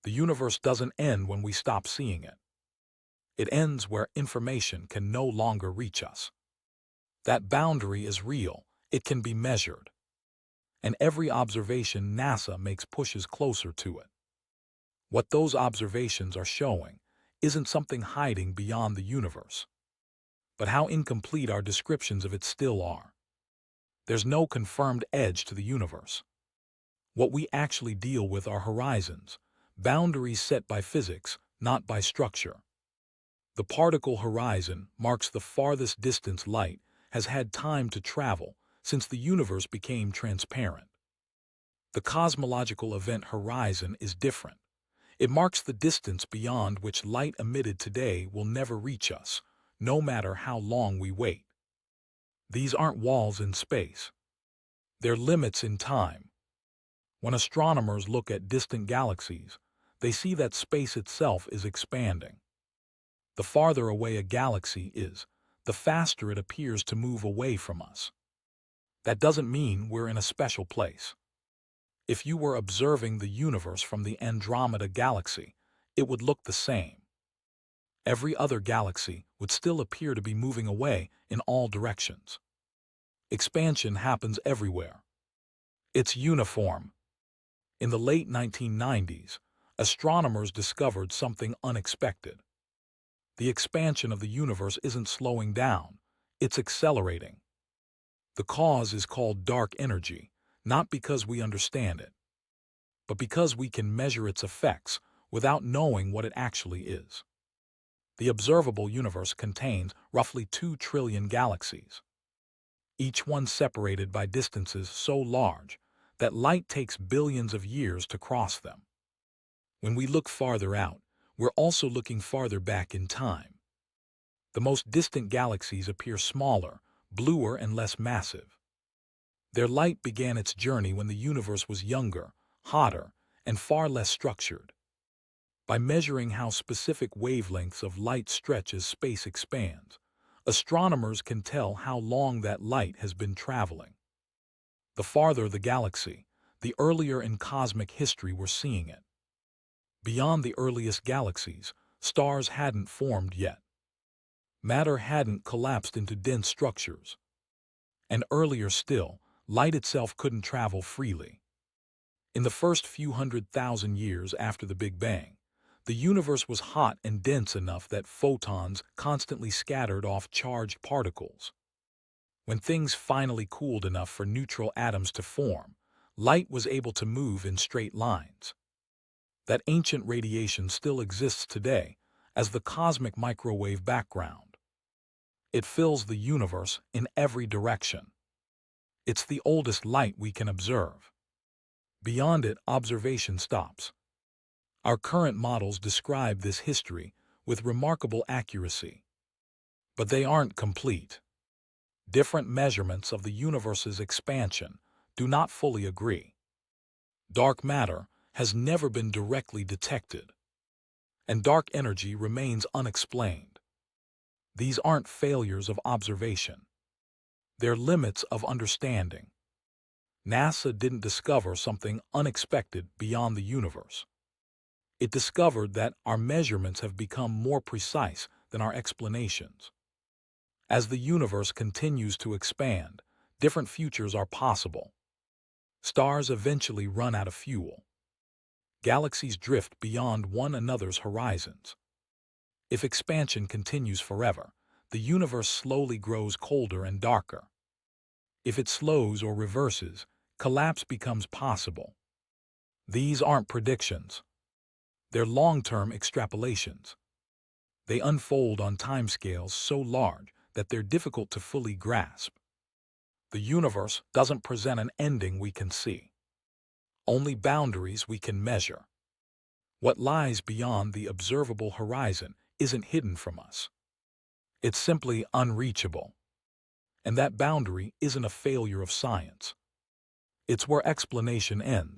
The universe doesn't end when we stop seeing it. It ends where information can no longer reach us. That boundary is real. It can be measured. And every observation NASA makes pushes closer to it. What those observations are showing isn't something hiding beyond the universe, but how incomplete our descriptions of it still are. There's no confirmed edge to the universe. What we actually deal with are horizons, boundaries set by physics, not by structure. The particle horizon marks the farthest distance light has had time to travel since the universe became transparent. The cosmological event horizon is different. It marks the distance beyond which light emitted today will never reach us, no matter how long we wait. These aren't walls in space. They're limits in time. When astronomers look at distant galaxies, they see that space itself is expanding. The farther away a galaxy is, the faster it appears to move away from us. That doesn't mean we're in a special place. If you were observing the universe from the Andromeda galaxy, it would look the same. Every other galaxy would still appear to be moving away in all directions. Expansion happens everywhere. It's uniform. In the late 1990s, astronomers discovered something unexpected. The expansion of the universe isn't slowing down, it's accelerating. The cause is called dark energy, not because we understand it, but because we can measure its effects without knowing what it actually is. The observable universe contains roughly 2 trillion galaxies, each one separated by distances so large that light takes billions of years to cross them. When we look farther out, we're also looking farther back in time. The most distant galaxies appear smaller, bluer, and less massive. Their light began its journey when the universe was younger, hotter, and far less structured. By measuring how specific wavelengths of light stretch as space expands, astronomers can tell how long that light has been traveling. The farther the galaxy, the earlier in cosmic history we're seeing it. Beyond the earliest galaxies, stars hadn't formed yet. Matter hadn't collapsed into dense structures. And earlier still, light itself couldn't travel freely. In the first few 100,000 years after the Big Bang, the universe was hot and dense enough that photons constantly scattered off charged particles. When things finally cooled enough for neutral atoms to form, light was able to move in straight lines. That ancient radiation still exists today as the cosmic microwave background. It fills the universe in every direction. It's the oldest light we can observe. Beyond it, observation stops. Our current models describe this history with remarkable accuracy. But they aren't complete. Different measurements of the universe's expansion do not fully agree. Dark matter has never been directly detected, and dark energy remains unexplained. These aren't failures of observation. They're limits of understanding. NASA didn't discover something unexpected beyond the universe. It discovered that our measurements have become more precise than our explanations. As the universe continues to expand, different futures are possible. Stars eventually run out of fuel. Galaxies drift beyond one another's horizons. If expansion continues forever, the universe slowly grows colder and darker. If it slows or reverses, collapse becomes possible. These aren't predictions. They're long-term extrapolations. They unfold on timescales so large that they're difficult to fully grasp. The universe doesn't present an ending we can see, only boundaries we can measure. What lies beyond the observable horizon isn't hidden from us. It's simply unreachable. And that boundary isn't a failure of science. It's where explanation ends.